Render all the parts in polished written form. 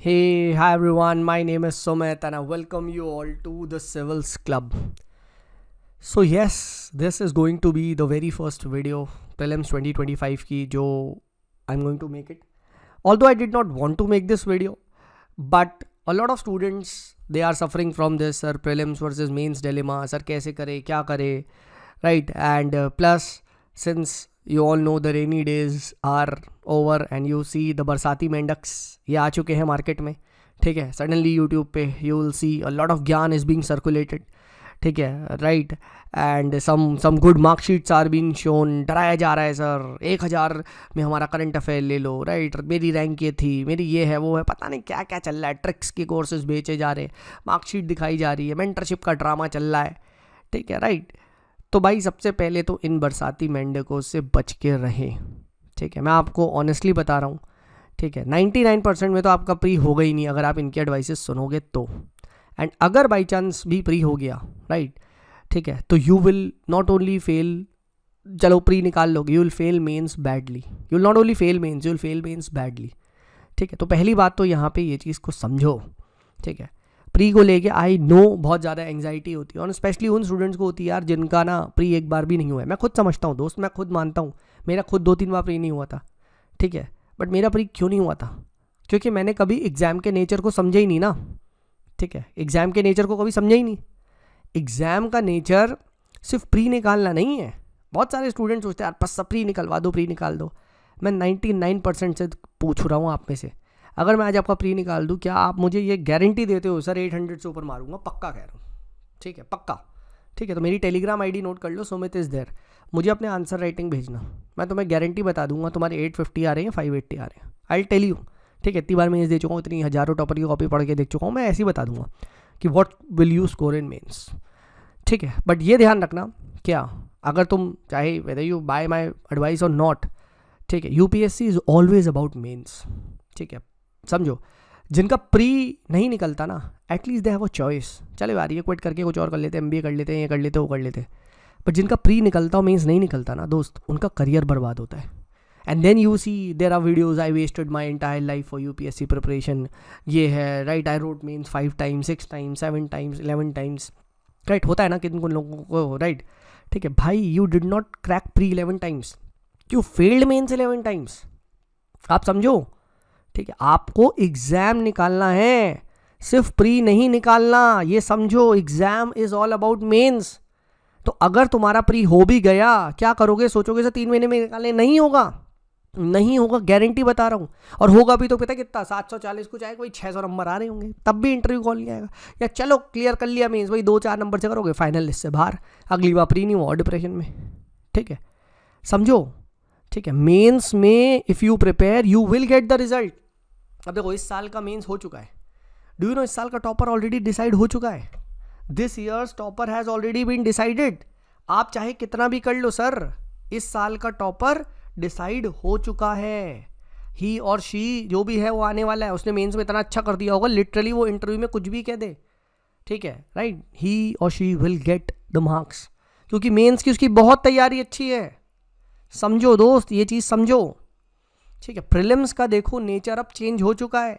Hey, hi everyone. My name is Sumit and I welcome you all to the Civils Club. So yes, this is going to be the very first video prelims 2025 की जो I'm going to make it. Although I did not want to make this video, but a lot of students they are suffering from this sir prelims versus mains dilemma. Sir कैसे करे क्या करे, right? And plus since you all know the rainy days are over and you see the बरसाती मेंढक्स ये आ चुके हैं market में, ठीक है. सडनली यूट्यूब पे you will see a lot of ज्ञान इज बीइंग सर्कुलेटेड, ठीक है, right. And some good marksheets are being shown. डराया जा रहा है सर 1000 में हमारा करंट अफेयर ले लो, राइट. मेरी रैंक ये थी, मेरी ये है वो है, पता नहीं क्या क्या चल रहा है. ट्रिक्स के कोर्सेज बेचे जा रहे हैं, मार्कशीट दिखाई जा रही है, मेंटरशिप का ड्रामा चल रहा है, ठीक है, राइट. तो भाई सबसे पहले तो इन बरसाती मेंढकों से बच के रहें, ठीक है. मैं आपको ऑनेस्टली बता रहा हूँ, ठीक है. 99% में तो आपका प्री होगा ही नहीं अगर आप इनके एडवाइसेस सुनोगे तो. एंड अगर बाई चांस भी प्री हो गया, राइट, ठीक है, तो you will not only fail, चलो प्री निकाल लोगे, you will fail mains badly. You will not only fail mains, you will fail mains badly, ठीक है. तो पहली बात तो यहाँ पे ये चीज़ को समझो, ठीक है. प्री को लेके आई नो बहुत ज़्यादा एंग्जाइटी होती है और स्पेशली उन स्टूडेंट्स को होती है यार जिनका ना प्री एक बार भी नहीं हुआ है. मैं खुद समझता हूँ दोस्त, मैं खुद मानता हूँ मेरा खुद 2-3 बार प्री नहीं हुआ था, ठीक है. बट मेरा प्री क्यों नहीं हुआ था? क्योंकि मैंने कभी एग्ज़ाम के नेचर को समझा ही नहीं ना, ठीक है. एग्ज़ाम के नेचर को कभी समझा ही नहीं. एग्ज़ाम का नेचर सिर्फ प्री निकालना नहीं है. बहुत सारे स्टूडेंट सोचते हैं यार बस प्री निकलवा दो, प्री निकाल दो. मैं 99% से पूछ रहा हूँ आप में से, अगर मैं आज आपका प्री निकाल दूँ, क्या आप मुझे ये गारंटी देते हो सर 800 से ऊपर मारूंगा? पक्का कह रहा हूँ, ठीक है, पक्का, ठीक है. तो मेरी टेलीग्राम आईडी नोट कर लो, सुमित इज़ देयर. मुझे अपने आंसर राइटिंग भेजना, मैं तुम्हें गारंटी बता दूंगा तुम्हारे 850 आ रहे हैं, 580 आ रहे हैं. आई टेल यू, ठीक है. इतनी बार मेंस दे चुका हूँ, इतनी हज़ारों टॉपर की कॉपी पढ़ के देख चुका हूँ, मैं ऐसे ही बता दूंगा कि what will you score in mains, ठीक है. बट ये ध्यान रखना, क्या अगर तुम चाहे whether you buy my advice और नॉट, ठीक है, UPSC is always about mains, ठीक है. समझो, जिनका प्री नहीं निकलता ना, at least they have a choice. चलो यार ये क्विट करके कुछ और कर लेते हैं, एमबीए कर लेते हैं, ये कर लेते हैं, वो कर लेते हैं. बट जिनका प्री निकलता और मीन्स नहीं निकलता ना दोस्त, उनका करियर बर्बाद होता है. And then you see there are videos I wasted my entire life for UPSC preparation. ये है, right, I wrote means 5 times, 6 times, 7 times, 11 times, right. होता है ना किन लोगों को, राइट, ठीक है. भाई you did not crack pre 11 times, you failed mains 11 times. आप समझो, ठीक है. आपको एग्जाम निकालना है, सिर्फ प्री नहीं निकालना, ये समझो. Exam is all about mains. तो अगर तुम्हारा प्री हो भी गया, क्या करोगे? सोचोगे सर 3 महीने में निकालने, नहीं होगा, नहीं होगा, गारंटी बता रहा हूँ. और होगा भी तो पता कितना, 740 कुछ आएगा, वही 600 नंबर आ रहे होंगे, तब भी इंटरव्यू कॉल नहीं आएगा. या चलो क्लियर कर लिया मेंस, वही 2-4 नंबर से करोगे, फाइनल लिस्ट से बाहर, अगली बार प्री नहीं हुआ, डिप्रेशन में, ठीक है. समझो, ठीक है. मेंस में if you prepare you will get the result. अब देखो इस साल का मेंस हो चुका है. डू यू नो इस साल का टॉपर ऑलरेडी डिसाइड हो चुका है. This year's topper has already been decided. आप चाहे कितना भी कर लो सर, इस साल का टॉपर डिसाइड हो चुका है. ही और शी जो भी है वो आने वाला है. उसने मेंस में इतना अच्छा कर दिया होगा, लिटरली वो इंटरव्यू में कुछ भी कह दे, ठीक है, राइट. ही और she will get the marks, क्योंकि मेंस की उसकी बहुत तैयारी अच्छी है. समझो दोस्त, ये चीज़ समझो, ठीक है. प्रीलिम्स का देखो नेचर अब चेंज हो चुका है.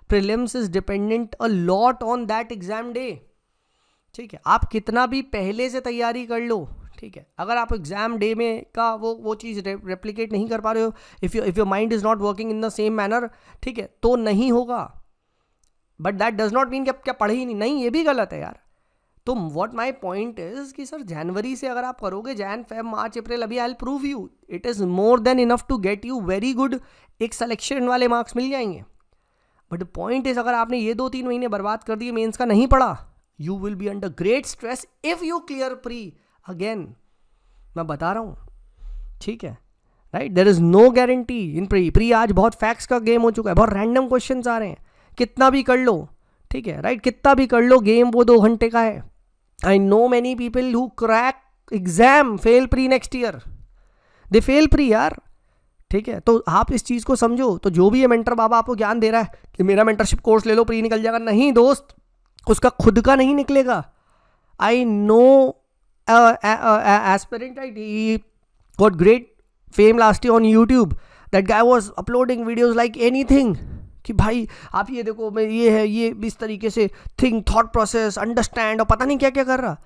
Prelims is dependent a lot on that exam day, ठीक है. आप कितना भी पहले से तैयारी कर लो, ठीक है, अगर आप एग्जाम डे में का वो चीज़ रेप्लिकेट नहीं कर पा रहे हो, if your mind is not working in the same manner, ठीक है, तो नहीं होगा. But that does not mean कि आप क्या पढ़े ही नहीं, ये भी गलत है यार. तो व्हाट माई पॉइंट इज कि सर जनवरी से अगर आप करोगे, जैन फेब मार्च अप्रैल, अभी I will prove you it is more than enough to get you very good, एक सिलेक्शन वाले मार्क्स मिल जाएंगे. बट पॉइंट इज अगर आपने ये 2-3 महीने बर्बाद कर दिए, मेंस का नहीं पढ़ा, you will be under great stress if you clear pre again. मैं बता रहा हूँ, ठीक है, right. There is no guarantee in pre. Pre आज बहुत फैक्ट्स का गेम हो चुका है, बहुत रैंडम क्वेश्चन आ रहे हैं, कितना भी कर लो, ठीक है, राइट, कितना भी कर लो, गेम वो 2 घंटे का है. I know many people who crack exam fail pre next year. They fail pre यार, ठीक है. तो आप इस चीज़ को समझो. तो जो भी ये मेंटर बाबा आपको ज्ञान दे रहा है कि मेरा मेंटरशिप कोर्स ले लो प्री निकल जाएगा, नहीं दोस्त, उसका खुद का नहीं निकलेगा. I know aspirant, right, he got great fame last year on YouTube. That guy was uploading videos like anything, कि भाई आप ये देखो, मैं ये है, ये इस तरीके से थिंक, थॉट प्रोसेस, अंडरस्टैंड, और पता नहीं क्या क्या कर रहा,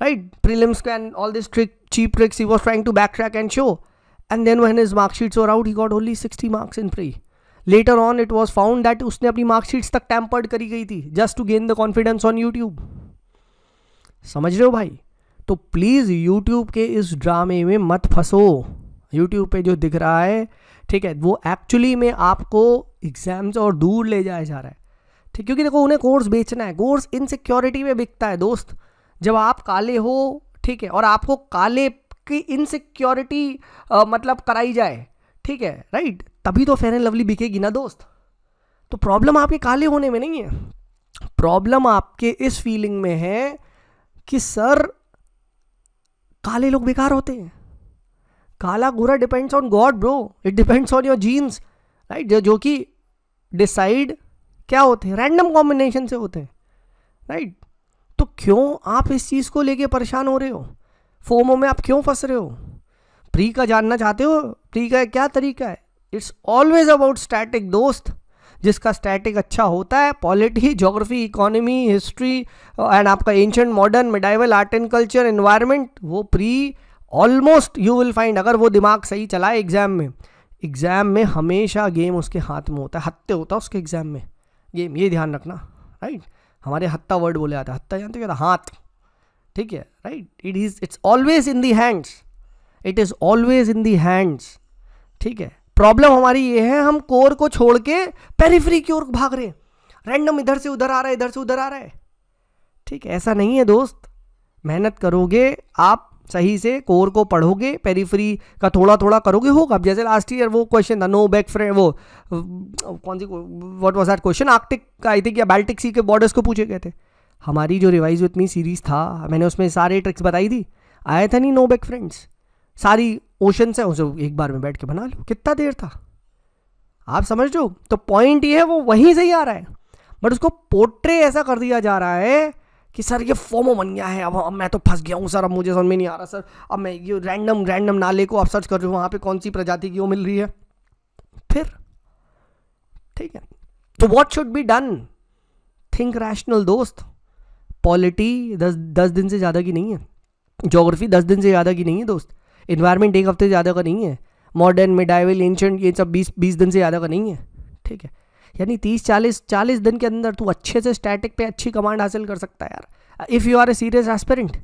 right? Prelims and all this cheap tricks he was trying to backtrack and show. And then when his mark sheets were out, he got only 60 marks in pre. Later on it was found that उसने अपनी mark sheets तक tampered करी गई थी just to gain the confidence on YouTube. समझ रहे हो भाई? तो प्लीज़ YouTube के इस ड्रामे में मत फंसो. YouTube पे जो दिख रहा है, ठीक है, वो एक्चुअली में आपको एग्जाम से और दूर ले जाया जा रहा है, ठीक? क्योंकि देखो, उन्हें कोर्स बेचना है. कोर्स इनसिक्योरिटी में बिकता है दोस्त. जब आप काले हो, ठीक है, और आपको काले की इनसिक्योरिटी मतलब कराई जाए, ठीक है, राइट, तभी तो फेयर एंड लवली बिकेगी ना दोस्त. तो प्रॉब्लम आपके काले होने में नहीं है, प्रॉब्लम आपके इस फीलिंग में है कि सर काले लोग बेकार होते हैं. काला गोरा depends on God bro, it depends on your genes, right, जो कि डिसाइड क्या होते हैं, रैंडम कॉम्बिनेशन से होते हैं, राइट. तो क्यों आप इस चीज़ को लेके परेशान हो रहे हो? फोमो में आप क्यों फंस रहे हो? प्री का जानना चाहते हो? प्री का क्या तरीका है? इट्स ऑलवेज अबाउट स्टैटिक दोस्त. जिसका स्टैटिक अच्छा होता है, polity, geography, economy, history and आपका ancient, modern, medieval, art and culture, environment, वो pre almost you will find, अगर वो दिमाग सही चलाए एग्जाम में हमेशा गेम उसके हाथ में होता है, हत्ते होता है उसके एग्जाम में गेम. ये ध्यान रखना, राइट. हमारे हत्ता वर्ड बोले जाता है, हत्ता जानते क्या था? हाथ, ठीक है, right. It's always in the hands, it is always in the hands, ठीक है. प्रॉब्लम हमारी ये है, हम कोर को छोड़ के पेरिफेरी की ओर भाग रहे हैं, रैंडम इधर से उधर आ रहा है, इधर से उधर आ रहा है, ठीक है. ऐसा नहीं है दोस्त. मेहनत करोगे आप, सही से कोर को पढ़ोगे, पेरिफेरी का थोड़ा थोड़ा करोगे, होगा. अब जैसे लास्ट ईयर वो क्वेश्चन था, नो बैक फ्रेंड, वो कौन सी, what was that question, Arctic का आई थिंक या बाल्टिक सी के बॉर्डर्स को पूछे गए थे. हमारी जो रिवाइज इतनी सीरीज था, मैंने उसमें सारे ट्रिक्स बताई थी. आया था नहीं नो बैक फ्रेंड्स, सारी ओशन से उसे एक बार में बैठ के बना लो. कितना देर था, आप समझ रहे हो? तो पॉइंट ये है, वो वहीं से ही आ रहा है, बट उसको पोर्ट्रे ऐसा कर दिया जा रहा है कि सर ये फोमो बन गया है, अब मैं तो फंस गया हूँ सर, अब मुझे समझ में नहीं आ रहा सर, अब मैं ये रैंडम नाले को आप सर्च कर रहे हो, वहाँ पे कौन सी प्रजाति की वो मिल रही है फिर, ठीक है. तो what should be done? Think rational दोस्त. पॉलिटी 10 दिन से ज़्यादा की नहीं है, ज्योग्राफी 10 दिन से ज़्यादा की नहीं है दोस्त, इन्वायरमेंट 1 हफ्ते से ज़्यादा का नहीं है, मॉडर्न, मिडाइवल, एंशिएंट, ये सब 20 दिन से ज़्यादा का नहीं है, ठीक है. यानी 30-40 दिन के अंदर तू अच्छे से स्टैटिक पे अच्छी कमांड हासिल कर सकता है यार, if you are a serious aspirant.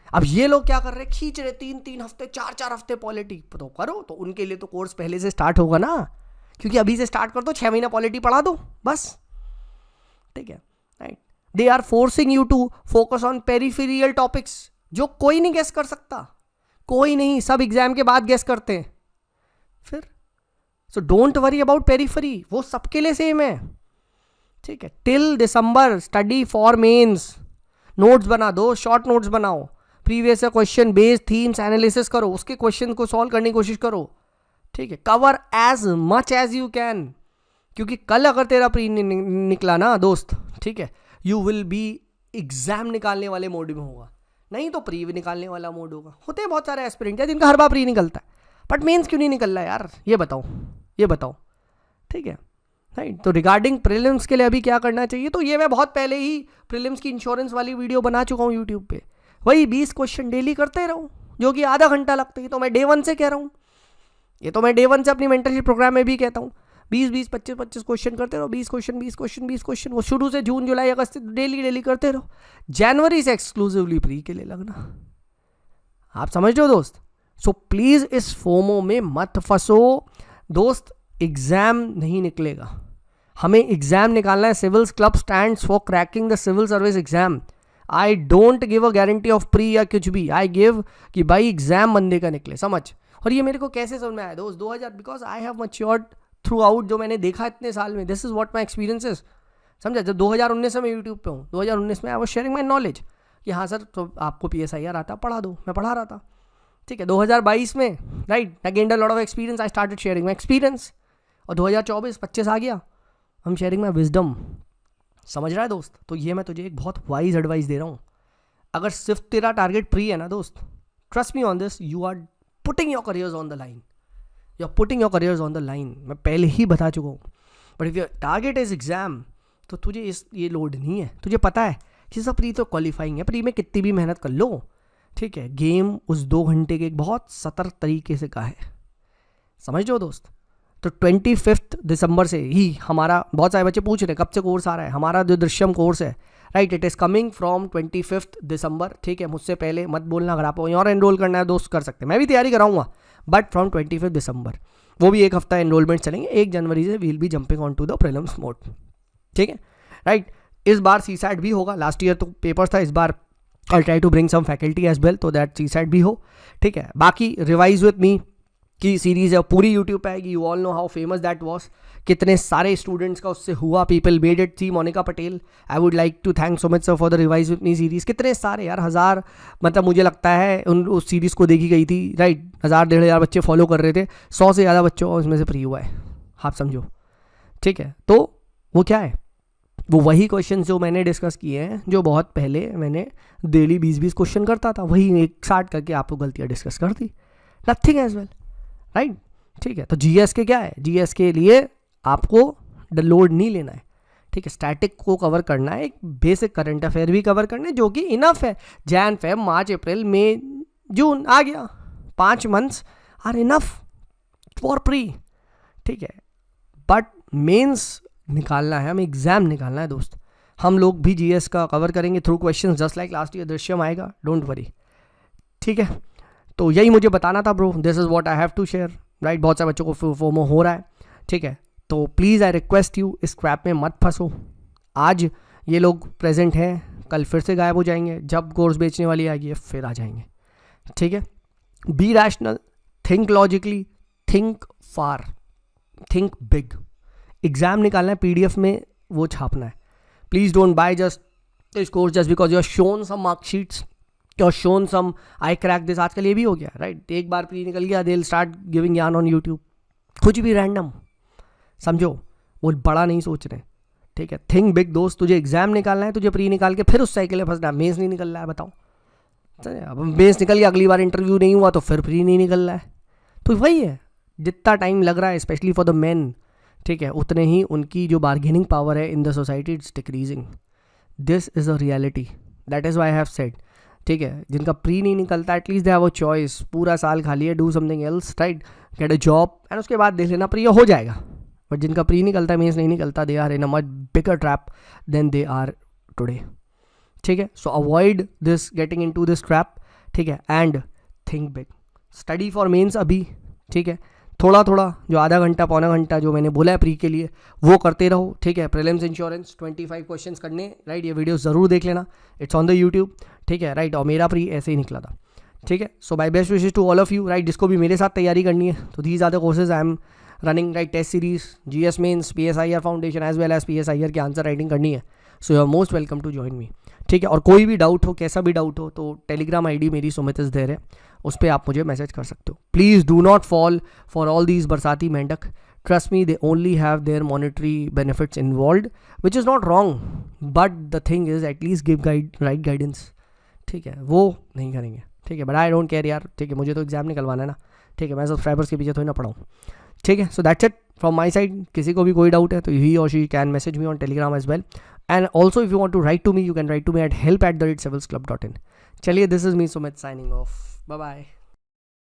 अब ये लोग क्या कर रहे हैं, खींच रहे 3-3 हफ्ते, 4-4 हफ्ते पॉलिटी. तो करो, तो उनके लिए तो कोर्स पहले से स्टार्ट होगा ना, क्योंकि अभी से स्टार्ट कर दो, 6 महीना पॉलिटी पढ़ा दो बस, ठीक है, right. They are forcing you to focus on peripheral topics, जो कोई नहीं गेस कर सकता, कोई नहीं, सब एग्जाम के बाद गेस करते हैं फिर. So don't worry about periphery, वो सबके लिए सेम है, ठीक है. Till December study for mains, notes बना दो, शॉर्ट नोट्स बनाओ, previous question based themes analysis करो, उसके क्वेश्चन को सॉल्व करने की कोशिश करो, ठीक है. Cover as much as you can, क्योंकि कल अगर तेरा प्री निकला ना दोस्त, ठीक है, यू विल बी एग्जाम निकालने वाले मोड में होगा, नहीं तो प्री भी निकालने वाला मोड होगा. होते हैं बहुत सारे एस्पिरेंट है जिनका हर बार प्री निकलता है, बट मेंस क्यों नहीं निकल रहा है यार, ये बताओ, ठीक है, राइट. तो रिगार्डिंग प्रीलिम्स के लिए अभी क्या करना चाहिए, तो ये मैं बहुत पहले ही प्रीलिम्स की इंश्योरेंस वाली वीडियो बना चुका हूँ यूट्यूब पे. वही 20 क्वेश्चन डेली करते रहो, जो कि आधा घंटा लगता है. तो मैं डे 1 से कह रहा हूँ, ये तो मैं डे 1 से अपनी मेंटरशिप प्रोग्राम में भी कहता हूँ, 20 25 क्वेश्चन करते रहो, 20 क्वेश्चन, वो शुरू से जून जुलाई अगस्त डेली करते रहो. जनवरी से एक्सक्लूसिवली प्री के लिए लगना, आप समझ रहे हो दोस्त. सो प्लीज़ इस फोमो में मत फंसो दोस्त. एग्जाम नहीं निकलेगा, हमें एग्जाम निकालना है. Civils club stands for cracking the civil service exam. I don't give a guarantee of pre या कुछ भी, आई गिव कि भाई एग्जाम बंदे का निकले, समझ. और ये मेरे को कैसे समझ में आया दोस्त, 2000, because I have matured through out, जो मैंने देखा इतने साल में, this is what my experiences, समझा. जब 2019 में मैं यूट्यूब पे हूँ, 2019 में I was sharing my knowledge कि हाँ सर, तो आपको PSIR आता, पढ़ा दो, मैं पढ़ा रहा था, ठीक है. 2022 में, right, I gained a lot of experience, I started sharing my experience. और 2024-25 आ गया, हम शेयरिंग माई विजडम, समझ रहा है दोस्त. तो ये मैं तुझे एक बहुत वाइज एडवाइस दे रहा हूँ. अगर सिर्फ तेरा टारगेट प्री है ना दोस्त, trust me on this, you are putting your careers on the line, you are putting your careers on the line. मैं पहले ही बता चुका हूँ but if your target is exam, तो तुझे ये लोड नहीं है, तुझे पता है कि सब प्री तो क्वालिफाइंग है, प्री में कितनी भी मेहनत कर लो, ठीक है, गेम उस 2 घंटे के एक बहुत सतर्क तरीके से का है, समझ लो दोस्त। तो 25 दिसंबर से ही हमारा, बहुत सारे बच्चे पूछ रहे कब से कोर्स आ रहा है, हमारा जो दृश्यम कोर्स है, right, it is coming from 25 दिसंबर, ठीक है, मुझसे पहले मत बोलना, अगर आपको और एनरोल करना है दोस्त कर सकते हैं, मैं भी तैयारी कराऊंगा, बट फ्रॉम 25 दिसंबर, वो भी एक हफ्ता एनरोलमेंट चलेंगे, 1 जनवरी से we'll be jumping on to the prelims mode, ठीक है, राइट। इस बार CSAT भी होगा, लास्ट ईयर तो पेपर था, इस बार I try to bring some faculty as well तो दैट CSAT भी हो, ठीक है। बाकी रिवाइज विथ मी की सीरीज़ है, पूरी यूट्यूब पे आएगी, you all know how famous that was, कितने सारे स्टूडेंट्स का उससे हुआ, पीपल मेड इट, थी Monika Patel, I would like to thank so much sir for the revise with me series, कितने सारे यार, 1000, मतलब मुझे लगता है उस सीरीज़ को देखी गई थी, राइट, 1000-1500 बच्चे फॉलो कर रहे थे, 100 से ज़्यादा बच्चों को उसमें से फ्री हुआ है, आप समझो, ठीक है। तो वो क्या है, वो वही क्वेश्चन जो मैंने डिस्कस किए हैं, जो बहुत पहले मैंने डेली 20-20 क्वेश्चन करता था, वही एक स्टार्ट करके आपको गलतियाँ डिस्कस कर दी, नथिंग एज वेल, राइट, ठीक है। तो GS के क्या है, GS के लिए आपको लोड नहीं लेना है, ठीक है, स्टैटिक को कवर करना है, एक बेसिक करंट अफेयर भी कवर करना है, जो कि इनफ है, जैन फेब मार्च अप्रैल मई जून आ गया, 5 months are enough for pre, ठीक है। बट मेंस निकालना है, हमें एग्जाम निकालना है दोस्त, हम लोग भी GS का कवर करेंगे through questions, just like last year Drishyam आएगा, डोंट वरी, ठीक है। तो यही मुझे बताना था bro, this is what I have to share, right. बहुत सारे बच्चों को फोमो हो रहा है, ठीक है, तो प्लीज़ आई रिक्वेस्ट यू, इस ट्रैप में मत फंसो। आज ये लोग प्रेजेंट हैं, कल फिर से गायब हो जाएंगे, जब कोर्स बेचने वाली आएगी फिर आ जाएंगे, ठीक है। Be rational, think logically, think far, think big. Exam निकालना है, PDF में वो छापना है, please don't buy just this course just because you are shown some marksheets, और shown some I crack this, आजकल ये भी हो गया, राइट, एक बार प्री निकल गया, दे विल स्टार्ट गिविंग ज्ञान ऑन यूट्यूब, कुछ भी रैंडम, समझो, वो बड़ा नहीं सोच रहे, ठीक है। थिंक बिग दोस्त, तुझे एग्जाम निकालना है, तुझे प्री निकाल के फिर उस साइकिल में फंसना है, मेंस नहीं निकल रहा है, बताओ, अब मेंस निकल गया, अगली बार इंटरव्यू नहीं हुआ तो फिर प्री नहीं निकल रहा है, तो वही है, जितना टाइम लग रहा है स्पेशली फॉर द मैन, ठीक है, उतने ही उनकी जो बार्गेनिंग पावर है in the society it's decreasing, this is a reality, that is why I have said, ठीक है। जिनका प्री नहीं निकलता, at least they have a choice, पूरा साल खाली है, do something else, right, get a job and उसके बाद देख लेना, प्री हो जाएगा। बट जिनका प्री निकलता है, मेंस नहीं निकलता, they are in a much bigger trap than they are today, ठीक है। So avoid this, getting into this trap, ठीक है, and think big, study for mains अभी, ठीक है, थोड़ा थोड़ा जो आधा घंटा पौना घंटा जो मैंने बोला है प्री के लिए वो करते रहो, ठीक है। प्रीलिम्स इंश्योरेंस 25 क्वेश्चंस करने, राइट, ये वीडियो ज़रूर देख लेना, इट्स ऑन द यूट्यूब, ठीक है, राइट, और मेरा प्री ऐसे ही निकला था, ठीक है। So bye best wishes to all of you, right, जिसको भी मेरे साथ तैयारी करनी है, तो these are the courses I am running, right, test series, GS mains, PSIR foundation as well as PSIR की आंसर राइटिंग करनी है, so you are most welcome to join me, ठीक है। और कोई भी डाउट हो, कैसा भी डाउट हो, तो टेलीग्राम ID मेरी सुमित इज देयर है, उस पर आप मुझे मैसेज कर सकते हो। Please do not fall for all these बरसाती मेंढक, trust me, they only have their monetary benefits involve, which is not wrong, but the thing is at least give right guidance, ठीक है, वो नहीं करेंगे, ठीक है। बट आई डोंट केयर यार, ठीक है, मुझे तो एग्जाम निकलवाना है ना, ठीक है, मैं सब्सक्राइबर्स के पीछे थोड़ी ना पढ़ाऊँ, ठीक है। So that's it from my side, किसी को भी कोई डाउट है तो ही और she can message me on Telegram as well, and also if you want to write to me, you can write to me at help@civilsclub.in। चलिए, this is me Sumit signing off, bye bye.